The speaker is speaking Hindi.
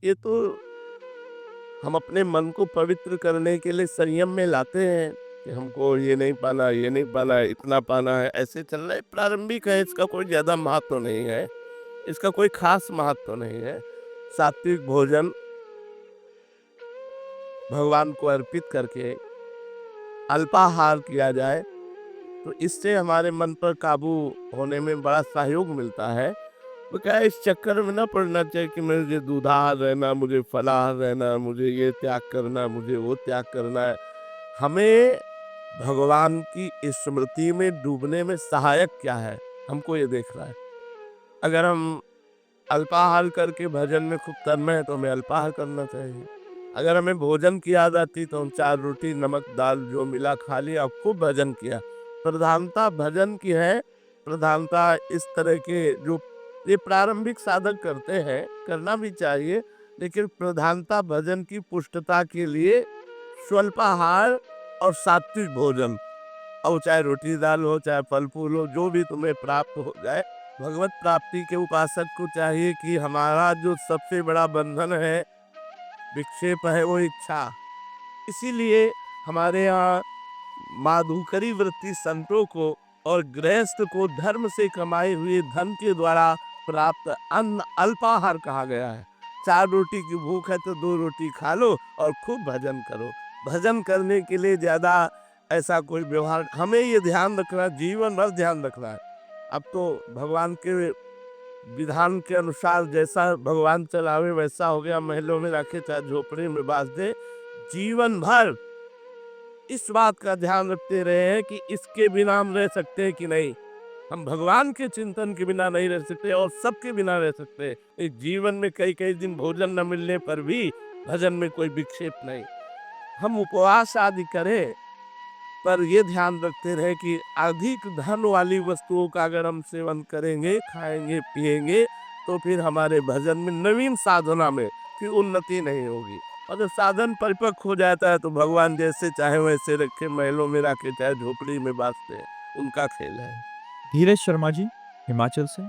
ये तो हम अपने मन को पवित्र करने के लिए संयम में लाते हैं कि हमको ये नहीं पाना, ये नहीं पाना है, इतना पाना है, ऐसे चलना है। प्रारंभिक है, इसका कोई ज़्यादा महत्व नहीं है, इसका कोई ख़ास महत्व नहीं है। सात्विक भोजन भगवान को अर्पित करके अल्पाहार किया जाए, तो इससे हमारे मन पर काबू होने में बड़ा सहयोग मिलता है। तो क्या है, इस चक्कर में ना पड़ना चाहिए कि मुझे दूधार रहना, मुझे फलाहार रहना, मुझे ये त्याग करना, मुझे वो त्याग करना है। हमें भगवान की स्मृति में डूबने में सहायक क्या है, हमको ये देखना है। अगर हम अल्पाहार करके भजन में खूब तन्मय है तो हमें अल्पाहार करना चाहिए। अगर हमें भोजन की याद आती तो हम 4 रोटी नमक दाल जो मिला खा लिया और खूब भजन किया। प्रधानता भजन की है, प्रधानता इस तरह के जो ये प्रारंभिक साधक करते हैं, करना भी चाहिए, लेकिन प्रधानता भजन की पुष्टता के लिए स्वल्पाहार और सात्विक भोजन, अब वो चाहे रोटी दाल हो, चाहे फल फूल हो, जो भी तुम्हें प्राप्त हो जाए। भगवत प्राप्ति के उपासक को चाहिए कि हमारा जो सबसे बड़ा बंधन है, विक्षेप है, वो इच्छा। इसीलिए हमारे यहाँ माधुकरी वृत्ति संतों को और गृहस्थ को धर्म से कमाई हुई धन के द्वारा प्राप्त अन्न अल्पाहार कहा गया है। 4 रोटी की भूख है तो 2 रोटी खा लो और खूब भजन करो। भजन करने के लिए ज्यादा ऐसा कोई व्यवहार, हमें ये ध्यान रखना, जीवन भर ध्यान रखना है। अब तो भगवान के विधान के अनुसार जैसा भगवान चलावे वैसा हो गया, महलों में रखे चाहे झोपड़ी में बांध दे। जीवन भर इस बात का ध्यान रखते रहे हैं कि इसके बिना हम रह सकते हैं कि नहीं। हम भगवान के चिंतन के बिना नहीं रह सकते और सबके बिना रह सकते हैं। इस जीवन में कई कई दिन भोजन न मिलने पर भी भजन में कोई विक्षेप नहीं। हम उपवास आदि करें, पर ये ध्यान रखते रहे कि अधिक धन वाली वस्तुओं का अगर हम सेवन करेंगे, खाएंगे पिएंगे, तो फिर हमारे भजन में नवीन साधना में फिर उन्नति नहीं होगी। और जब साधन परिपक्व हो जाता है तो भगवान जैसे चाहे वैसे रखे, महलों में रखे चाहे झोपड़ी में बांधते हैं, उनका खेल है। धीरज शर्मा जी, हिमाचल से।